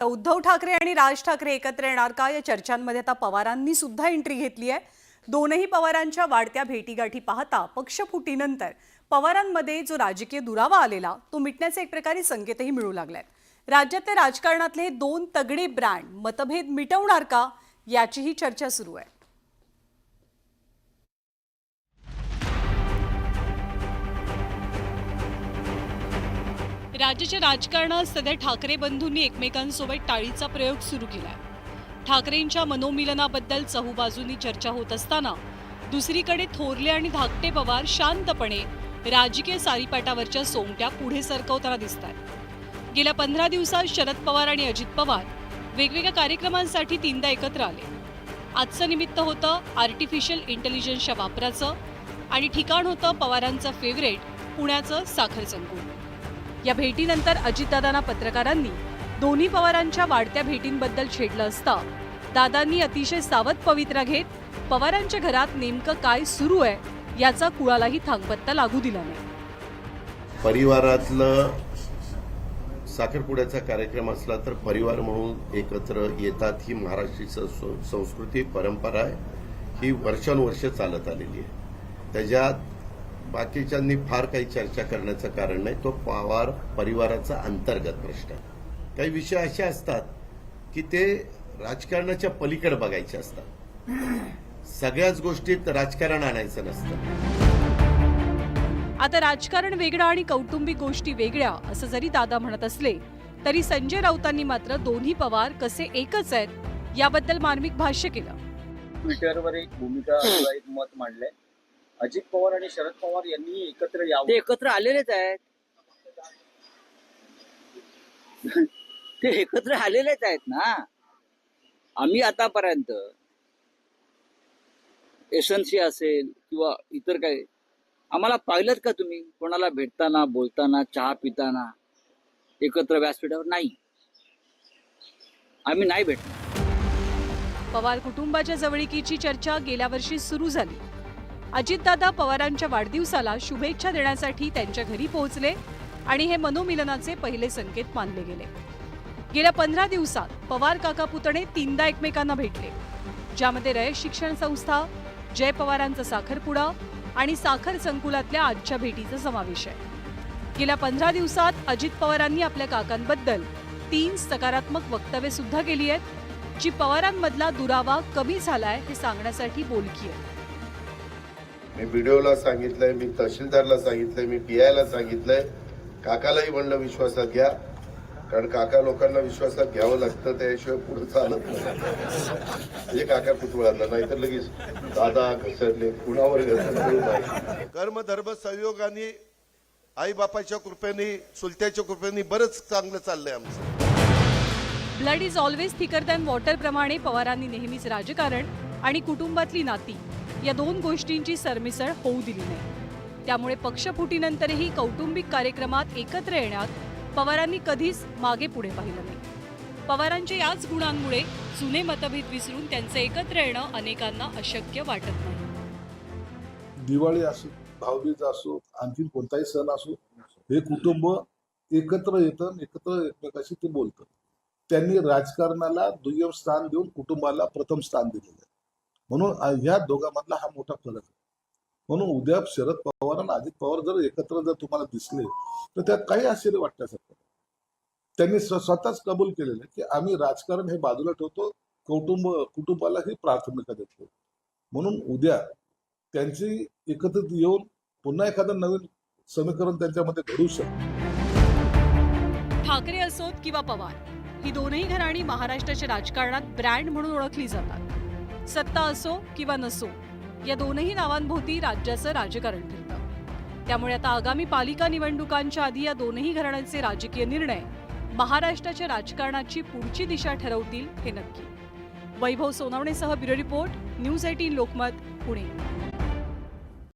तर उद्धव ठाकरे आणि राज ठाकरे एकत्र येणार का या चर्चांमध्ये आता पवारांनी सुद्धा एंट्री घेतली आहे। दोनही पवारांच्या वाढत्या भेटीगाठी पाहता पक्षफुटीनंतर पवारांमध्ये जो राजकीय दुरावा आलेला तो मिटण्याचे एक प्रकारे संकेतही मिळू लागलेत। राज्यातल्या राजकारणातले दोन तगडे ब्रँड मतभेद मिटवणार का याचीही चर्चा सुरू आहे। राज्याच्या राजकारणात सध्या ठाकरे बंधूंनी एकमेकांसोबत टाळीचा प्रयोग सुरू केलाय। ठाकरेंच्या मनोमिलनाबद्दल चहूबाजूंनी चर्चा होत असताना दुसरीकडे थोरले आणि धाकटे पवार शांतपणे राजकीय सारीपाटावरच्या सोंगट्या पुढे सरकवताना दिसतात। गेल्या 15 दिवसात शरद पवार आणि अजित पवार वेगवेगळ्या कार्यक्रमांसाठी तीनदा एकत्र आले। आजचं निमित्त होतं आर्टिफिशियल इंटेलिजन्सच्या वापराचं आणि ठिकाण होतं पवारांचं फेवरेट पुण्याचं साखर संकुल। या भेटीनंतर अजितदादांना पत्रकारांनी दोन्ही पवारांच्या वाढत्या भेटींबद्दल छेडलं असता दादांनी अतिशय सावध पवित्रा घेत पवारांच्या घरात नेमकं काय सुरू आहे याचा कुळालाही थांगपत्ता लागू दिला नाही। परिवारातलं साखरपुड्याचा कार्यक्रम असला तर परिवार म्हणून एकत्र येतात ही महाराष्ट्रीय संस्कृती परंपरा आहे, ही वर्षानुवर्ष चालत आलेली आहे। त्याच्यात बाकीच्यांनी फार काही चर्चा करण्याचं कारण नाही, तो पवार परिवाराचा अंतर्गत प्रश्न आहे। काही विषय असे असतात की ते राजकारणाच्या पलीकडे बघायचे असतात, सगळ्याच गोष्टीत राजकारण आणायचं नसतं। आता राजकारण वेगळं आणि कौटुंबिक गोष्टी वेगळ्या असं जरी दादा म्हणत असले तरी संजय राऊतांनी मात्र दोन्ही पवार कसे एकच आहेत याबद्दल मार्मिक भाष्य केलं। ट्विटरवर एक भूमिका एक मत मांडलंय, अजित पवार आणि शरद पवार यांनी एकत्र यावं। ते एकत्र आलेलेच आहेत, ते एकत्र आलेलेच आहेत ना। आम्ही आतापर्यंत एसएनसी असेल किंवा इतर काही आम्हाला पाहिलं का तुम्ही कोणाला भेटताना बोलताना चहा पिताना एकत्र व्यासपीठावर? नाही, आम्ही नाही भेटलो। पवार कुटुंबाच्या जवळीकीची चर्चा गेल्या वर्षी सुरू झाली। अजितदादा पवारांच्या वाढदिवसाला शुभेच्छा देण्यासाठी त्यांच्या घरी पोहोचले आणि हे मनोमिलनाचे पहिले संकेत मानले गेले। गेल्या 15 दिवसात पवार काका पुतणे तीनदा एकमेकांना भेटले, ज्यामध्ये रयत शिक्षण संस्था, जय पवारांचा साखरपुडा आणि साखर संकुलातल्या आजच्या भेटीचा समावेश आहे। गेल्या 15 दिवसात अजित पवारांनी आपल्या काकांबद्दल 3 सकारात्मक वक्तव्ये सुद्धा केली आहेत, जी पवारांमधला दुरावा कमी झालाय हे सांगण्यासाठी बोलकी आहे। मी व्हिडिओला सांगितलंय, मी तहसीलदारला सांगितलंय, मी पीआयला सांगितलंय, काकालाही म्हणलं विश्वासात घ्या, कारण काका लोकांना विश्वासात घ्यावं लागतं, त्याशिवाय पुढे चालत नाही। म्हणजे काका पुतळाला नाहीतर लगेच दादा घसरले, कुणावर घसरले। कर्म धर्म संयोगाने आई बापाच्या कृपेने चुलत्याच्या कृपेने बरंच चांगलं चाललंय आमचं। Blood is always thicker than water प्रमाणे पवारांनी नेहमीच राजकारण आणि कुटुंबातली नाती या दोन गोष्टींची सरमिसळ होऊ दिली नाही। त्यामुळे पक्षफुटीनंतरही कौटुंबिक कार्यक्रमात एकत्र येण्यात पवारांनी कधीच मागे पुढे पाहिलं नाही। पवारांच्या याच गुणांमुळे जुने मतभेद विसरून त्यांचं एकत्र येणं अनेकांना अशक्य वाटत नाही। दिवाळी असो, भाऊबीज असो, आणखी कोणताही सण असो, हे कुटुंब एकत्र येतं, एकत्र एकमेकाशी ते बोलतं। त्यांनी राजकारणाला दुय्यम स्थान देऊन कुटुंबाला प्रथम स्थान दिलेलं आहे, म्हणून ह्या दोघांमधला हा मोठा फरक आहे। म्हणून उद्या शरद पवार आणि अजित पवार जर एकत्र जर तुम्हाला दिसले तर त्यात काही आश्चर्य वाटण्यासारखं। त्यांनी स्वतःच कबूल केलेलं आहे की आम्ही राजकारण हे बाजूला ठेवतो, कुटुंबाला ही प्राथमिकता देतो। म्हणून उद्या त्यांची एकत्र येऊन पुन्हा एखादं नवीन समीकरण त्यांच्यामध्ये घडू शकतं। ठाकरे असोत किंवा पवार, ही दोनही घराणी महाराष्ट्राच्या राजकारणात ब्रँड म्हणून ओळखली जातात। सत्ता असो किंवा नसो, या दोनही नावांभोवती राज्याचं राजकारण फिरतं। त्यामुळे आता आगामी पालिका निवडणुकांच्या आधी या दोनही घराण्यांचे राजकीय निर्णय महाराष्ट्राच्या राजकारणाची पुढची दिशा ठरवतील हे नक्की। वैभव सोनवणेसह bureau report, news 18 Lokmat, Pune.